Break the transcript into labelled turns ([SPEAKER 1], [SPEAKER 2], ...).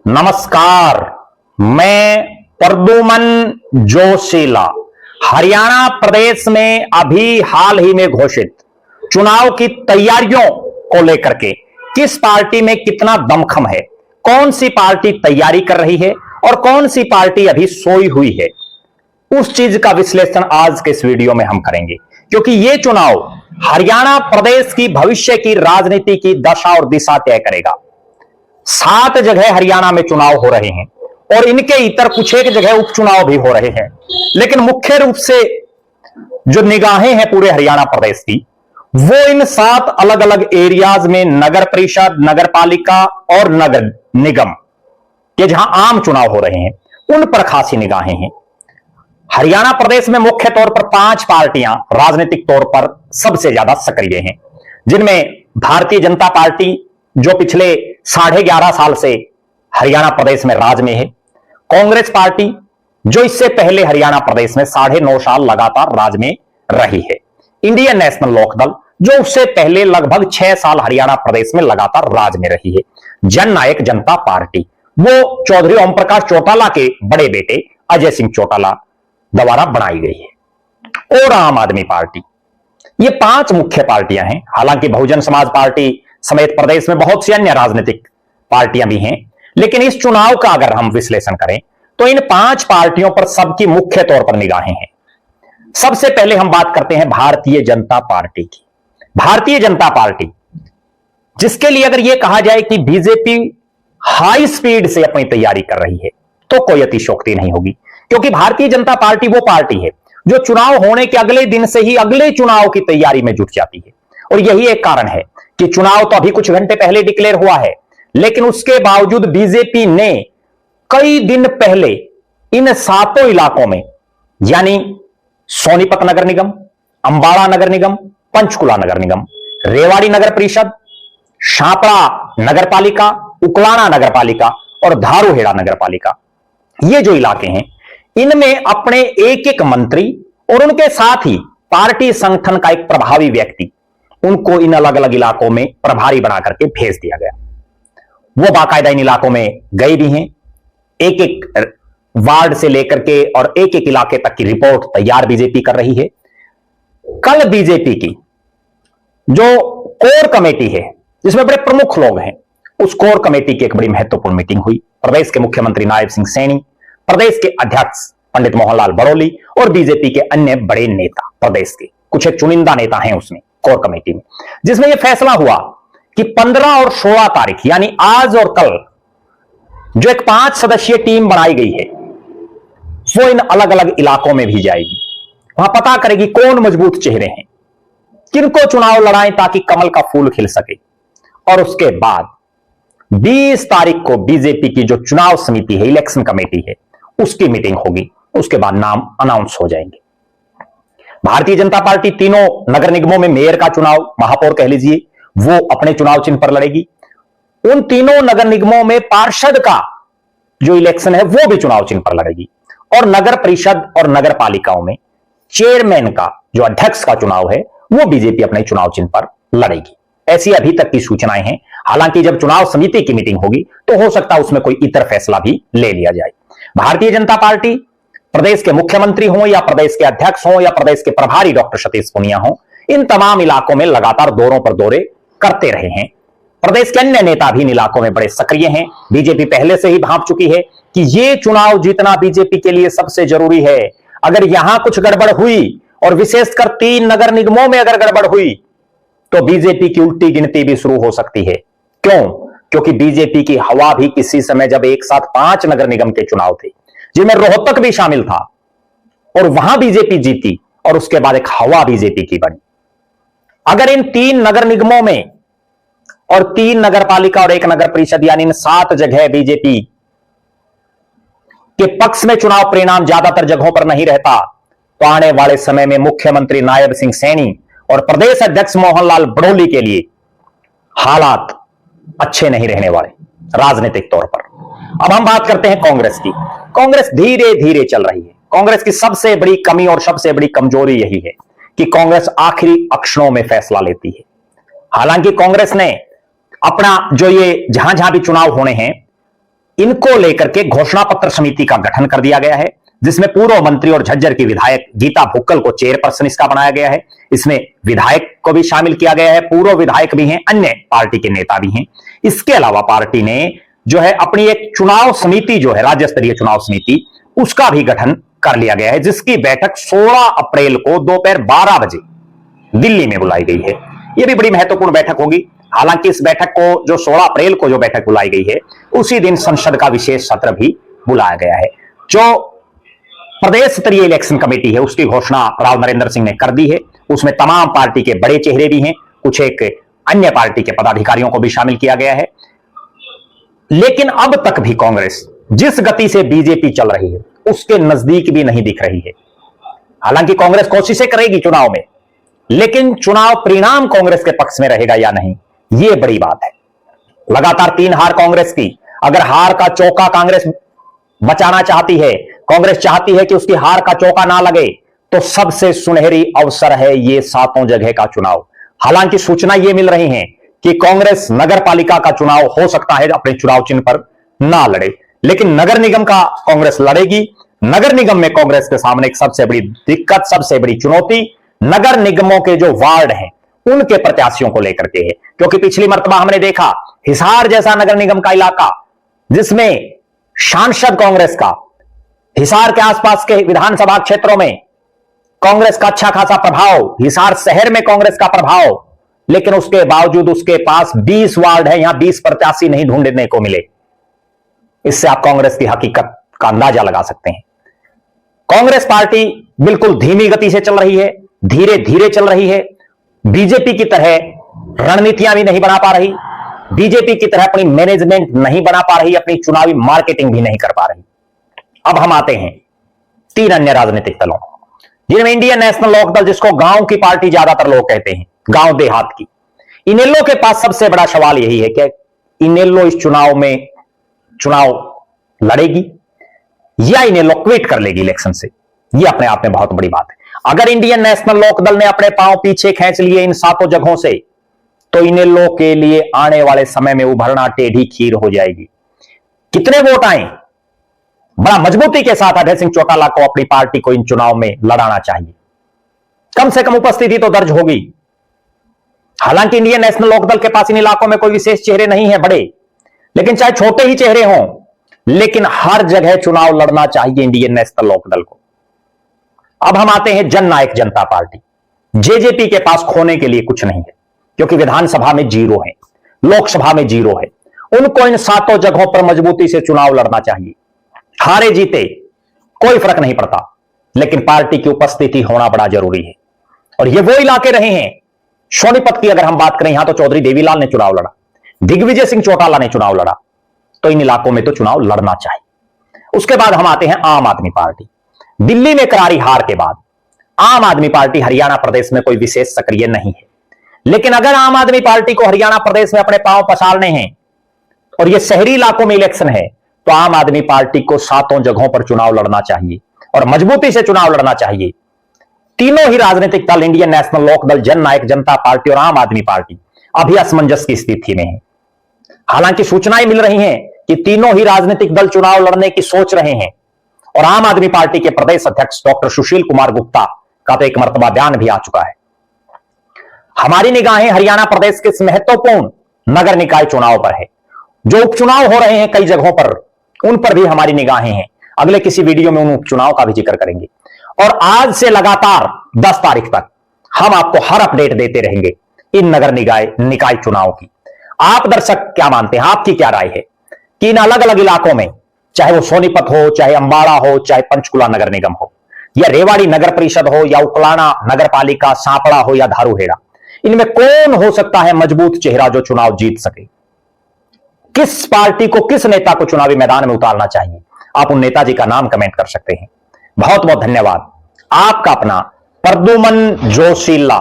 [SPEAKER 1] नमस्कार। मैं प्रद्युमन जोशीला हरियाणा प्रदेश में अभी हाल ही में घोषित चुनाव की तैयारियों को लेकर के किस पार्टी में कितना दमखम है, कौन सी पार्टी तैयारी कर रही है और कौन सी पार्टी अभी सोई हुई है, उस चीज का विश्लेषण आज के इस वीडियो में हम करेंगे। क्योंकि यह चुनाव हरियाणा प्रदेश की भविष्य की राजनीति की दशा और दिशा तय करेगा। 7 जगह हरियाणा में चुनाव हो रहे हैं और इनके इतर कुछ एक जगह उपचुनाव भी हो रहे हैं, लेकिन मुख्य रूप से जो निगाहें हैं पूरे हरियाणा प्रदेश की, वो इन 7 अलग अलग एरियाज में नगर परिषद, नगर पालिका और नगर निगम के जहां आम चुनाव हो रहे हैं उन पर खासी निगाहें हैं। हरियाणा प्रदेश में मुख्य तौर पर 5 पार्टियां राजनीतिक तौर पर सबसे ज्यादा सक्रिय हैं, जिनमें भारतीय जनता पार्टी जो पिछले 11.5 साल से हरियाणा प्रदेश में राज में है, कांग्रेस पार्टी जो इससे पहले हरियाणा प्रदेश में 9.5 साल लगातार राज में रही है, इंडियन नेशनल लोकदल जो उससे पहले लगभग 6 साल हरियाणा प्रदेश में लगातार राज में रही है, जननायक जनता पार्टी वो चौधरी ओम प्रकाश चौटाला के बड़े बेटे अजय सिंह चौटाला द्वारा बनाई गई है, और आम आदमी पार्टी। ये 5 मुख्य पार्टियां हैं। हालांकि बहुजन समाज पार्टी समेत प्रदेश में बहुत सी अन्य राजनीतिक पार्टियां भी हैं, लेकिन इस चुनाव का अगर हम विश्लेषण करें तो इन 5 पार्टियों पर सबकी मुख्य तौर पर निगाहें हैं। सबसे पहले हम बात करते हैं भारतीय जनता पार्टी की। भारतीय जनता पार्टी जिसके लिए अगर यह कहा जाए कि बीजेपी हाई स्पीड से अपनी तैयारी कर रही है तो कोई अतिशयोक्ति नहीं होगी, क्योंकि भारतीय जनता पार्टी वो पार्टी है जो चुनाव होने के अगले दिन से ही अगले चुनाव की तैयारी में जुट जाती है। और यही एक कारण है कि चुनाव तो अभी कुछ घंटे पहले डिक्लेयर हुआ है, लेकिन उसके बावजूद बीजेपी ने कई दिन पहले इन 7 इलाकों में, यानी सोनीपत नगर निगम, अंबाला नगर निगम, पंचकुला नगर निगम, रेवाड़ी नगर परिषद, शापड़ा नगर पालिका, उकलाना नगर पालिका और धारूहेड़ा नगर पालिका, ये जो इलाके हैं इनमें अपने एक मंत्री और उनके साथ ही पार्टी संगठन का एक प्रभावी व्यक्ति, उनको इन अलग अलग इलाकों में प्रभारी बना करके भेज दिया गया। वो बाकायदा इन इलाकों में गए भी हैं, एक एक वार्ड से लेकर के और एक एक इलाके तक की रिपोर्ट तैयार बीजेपी कर रही है। कल बीजेपी की जो कोर कमेटी है जिसमें बड़े प्रमुख लोग हैं, उस कोर कमेटी की एक बड़ी महत्वपूर्ण मीटिंग हुई। प्रदेश के मुख्यमंत्री नायब सिंह सैनी, प्रदेश के अध्यक्ष पंडित मोहनलाल बड़ोली और बीजेपी के अन्य बड़े नेता, प्रदेश के कुछ एक चुनिंदा नेता हैं उसमें कोर कमेटी में, जिसमें यह फैसला हुआ कि 15 और 16 तारीख यानी आज और कल जो एक 5 सदस्यीय टीम बनाई गई है वो इन अलग अलग इलाकों में भी जाएगी, वहां पता करेगी कौन मजबूत चेहरे हैं, किनको चुनाव लड़ाएं ताकि कमल का फूल खिल सके। और उसके बाद 20 तारीख को बीजेपी की जो चुनाव समिति है, इलेक्शन कमेटी है, उसकी मीटिंग होगी। उसके बाद नाम अनाउंस हो जाएंगे। भारतीय जनता पार्टी तीनों नगर निगमों में मेयर का चुनाव, महापौर कह लीजिए, वो अपने चुनाव चिन्ह पर लड़ेगी। उन तीनों नगर निगमों में पार्षद का जो इलेक्शन है वो भी चुनाव चिन्ह पर लड़ेगी। और नगर परिषद और नगर पालिकाओं में चेयरमैन का, जो अध्यक्ष का चुनाव है, वो बीजेपी अपने चुनाव चिन्ह पर लड़ेगी। ऐसी अभी तक की सूचनाएं हैं। हालांकि जब चुनाव समिति की मीटिंग होगी तो हो सकता है उसमें कोई इतर फैसला भी ले लिया जाए। भारतीय जनता पार्टी प्रदेश के मुख्यमंत्री हो या प्रदेश के अध्यक्ष हो या प्रदेश के प्रभारी डॉक्टर सतीश पूनिया हो, इन तमाम इलाकों में लगातार दौरों पर दौरे करते रहे हैं। प्रदेश के अन्य नेता भी इन इलाकों में बड़े सक्रिय हैं। बीजेपी पहले से ही भांप चुकी है कि यह चुनाव जीतना बीजेपी के लिए सबसे जरूरी है। अगर यहां कुछ गड़बड़ हुई और विशेषकर 3 नगर निगमों में अगर गड़बड़ हुई तो बीजेपी की उल्टी गिनती भी शुरू हो सकती है। क्यों? क्योंकि बीजेपी की हवा भी किसी समय जब एक साथ 5 नगर निगम के चुनाव थे, जिनमें रोहतक भी शामिल था, और वहां बीजेपी जीती और उसके बाद एक हवा बीजेपी की बनी। अगर इन 3 नगर निगमों में और 3 नगर पालिका और 1 नगर परिषद, यानी इन 7 जगह बीजेपी के पक्ष में चुनाव परिणाम ज्यादातर जगहों पर नहीं रहता तो आने वाले समय में मुख्यमंत्री नायब सिंह सैनी और प्रदेश अध्यक्ष मोहनलाल बड़ोली के लिए हालात अच्छे नहीं रहने वाले राजनीतिक तौर पर। अब हम बात करते हैं कांग्रेस की। कांग्रेस धीरे धीरे चल रही है। कांग्रेस की सबसे बड़ी कमी और सबसे बड़ी कमजोरी यही है कि कांग्रेस आखिरी अक्षणों में फैसला लेती है। हालांकि कांग्रेस ने अपना जो ये जहां जहां भी चुनाव होने हैं इनको लेकर के घोषणा पत्र समिति का गठन कर दिया गया है, जिसमें पूर्व मंत्री और झज्जर की विधायक गीता भुक्कल को चेयरपर्सन इसका बनाया गया है। इसमें विधायक को भी शामिल किया गया है, पूर्व विधायक भी हैं, अन्य पार्टी के नेता भी हैं। इसके अलावा पार्टी ने जो है अपनी एक चुनाव समिति जो है राज्य स्तरीय चुनाव समिति, उसका भी गठन कर लिया गया है, जिसकी बैठक 16 अप्रैल को दोपहर 12 बजे दिल्ली में बुलाई गई है। यह भी बड़ी महत्वपूर्ण बैठक होगी। हालांकि इस बैठक को जो 16 अप्रैल को जो बैठक बुलाई गई है, उसी दिन संसद का विशेष सत्र भी बुलाया गया है। जो प्रदेश स्तरीय इलेक्शन कमेटी है, उसकी घोषणा राव नरेंद्र सिंह ने कर दी है। उसमें तमाम पार्टी के बड़े चेहरे भी हैं, कुछ एक अन्य पार्टी के पदाधिकारियों को भी शामिल किया गया है। लेकिन अब तक भी कांग्रेस जिस गति से बीजेपी चल रही है, उसके नजदीक भी नहीं दिख रही है। हालांकि कांग्रेस कोशिशें करेगी चुनाव में, लेकिन चुनाव परिणाम कांग्रेस के पक्ष में रहेगा या नहीं, यह बड़ी बात है। लगातार 3 हार कांग्रेस की। अगर हार का चौका कांग्रेस बचाना चाहती है, कांग्रेस चाहती है कि उसकी हार का चौका ना लगे, तो सबसे सुनहरी अवसर है ये 7 जगह का चुनाव। हालांकि सूचना यह मिल रही है कि कांग्रेस नगर पालिका का चुनाव हो सकता है अपने चुनाव चिन्ह पर ना लड़े, लेकिन नगर निगम का कांग्रेस लड़ेगी। नगर निगम में कांग्रेस के सामने एक सबसे बड़ी दिक्कत, सबसे बड़ी चुनौती नगर निगमों के जो वार्ड हैं, उनके प्रत्याशियों को लेकर के है। क्योंकि पिछली मर्तबा हमने देखा हिसार जैसा नगर निगम का इलाका, जिसमें सांसद कांग्रेस का, हिसार के आसपास के विधानसभा क्षेत्रों में कांग्रेस का अच्छा खासा प्रभाव, हिसार शहर में कांग्रेस का प्रभाव, लेकिन उसके बावजूद उसके पास 20 वार्ड है, यहां 20 प्रत्याशी नहीं ढूंढने को मिले। इससे आप कांग्रेस की हकीकत का अंदाजा लगा सकते हैं। कांग्रेस पार्टी बिल्कुल धीमी गति से चल रही है, धीरे धीरे चल रही है। बीजेपी की तरह रणनीतियां भी नहीं बना पा रही, बीजेपी की तरह अपनी मैनेजमेंट नहीं बना पा रही, अपनी चुनावी मार्केटिंग भी नहीं कर पा रही। अब हम आते हैं 3 अन्य राजनीतिक दलों, जिनमें इंडियन नेशनल लोकदल, जिसको गांव की पार्टी ज्यादातर लोग कहते हैं, गांव देहात की। इनेलो के पास सबसे बड़ा सवाल यही है कि इनेलो इस चुनाव में चुनाव लड़ेगी या इनेलो क्विट कर लेगी इलेक्शन से। यह अपने आप में बहुत बड़ी बात है। अगर इंडियन नेशनल लोकदल ने अपने पांव पीछे खींच लिए इन 7 जगहों से, तो इनेलो के लिए आने वाले समय में उभरना टेढ़ी खीर हो जाएगी। कितने वोट आए, बड़ा मजबूती के साथ अभय सिंह चौटाला को अपनी पार्टी को इन चुनाव में लड़ाना चाहिए। कम से कम उपस्थिति तो दर्ज होगी। हालांकि इंडियन नेशनल लोकदल के पास इन इलाकों में कोई विशेष चेहरे नहीं है बड़े, लेकिन चाहे छोटे ही चेहरे हों, लेकिन हर जगह चुनाव लड़ना चाहिए इंडियन नेशनल लोकदल को। अब हम आते हैं जननायक जनता पार्टी। जेजेपी के पास खोने के लिए कुछ नहीं है, क्योंकि विधानसभा में 0 है, लोकसभा में 0 है। उनको इन 7 जगहों पर मजबूती से चुनाव लड़ना चाहिए। हारे जीते कोई फर्क नहीं पड़ता, लेकिन पार्टी की उपस्थिति होना बड़ा जरूरी है। और ये वो इलाके रहे हैं, सोनीपत की अगर हम बात करें, यहां तो चौधरी देवीलाल ने चुनाव लड़ा, दिग्विजय सिंह चौटाला ने चुनाव लड़ा, तो इन इलाकों में तो चुनाव लड़ना चाहिए। उसके बाद हम आते हैं आम आदमी पार्टी। दिल्ली में करारी हार के बाद आम आदमी पार्टी हरियाणा प्रदेश में कोई विशेष सक्रिय नहीं है, लेकिन अगर आम आदमी पार्टी को हरियाणा प्रदेश में अपने पांव पसारने हैं और यह शहरी इलाकों में इलेक्शन है, तो आम आदमी पार्टी को 7 जगहों पर चुनाव लड़ना चाहिए और मजबूती से चुनाव लड़ना चाहिए। तीनों ही राजनीतिक दल, इंडियन नेशनल लोकदल, जननायक जनता पार्टी और आम आदमी पार्टी, अभी असमंजस की स्थिति में है। हालांकि सूचनाएं मिल रही हैं कि तीनों ही राजनीतिक दल चुनाव लड़ने की सोच रहे हैं, और आम आदमी पार्टी के प्रदेश अध्यक्ष डॉक्टर सुशील कुमार गुप्ता का तो एक मर्तबा बयान भी आ चुका है। हमारी निगाहें हरियाणा प्रदेश के इस महत्वपूर्ण नगर निकाय चुनाव पर है। जो उपचुनाव हो रहे हैं कई जगहों पर, उन पर भी हमारी निगाहें हैं। अगले किसी वीडियो में उन उपचुनाव का भी जिक्र करेंगे। और आज से लगातार 10 तारीख तक हम आपको हर अपडेट देते रहेंगे इन नगर निकाय चुनाव की। आप दर्शक क्या मानते हैं, आपकी क्या राय है कि इन अलग अलग इलाकों में, चाहे वो सोनीपत हो, चाहे अंबाड़ा हो, चाहे पंचकुला नगर निगम हो, या रेवाड़ी नगर परिषद हो, या उकलाना नगर पालिका, सांपड़ा हो, या धारूहेड़ा, इनमें कौन हो सकता है मजबूत चेहरा जो चुनाव जीत सके? किस पार्टी को, किस नेता को चुनावी मैदान में उतारना चाहिए? आप उन नेताजी का नाम कमेंट कर सकते हैं। बहुत बहुत धन्यवाद। आपका अपना प्रद्युमन जोशीला।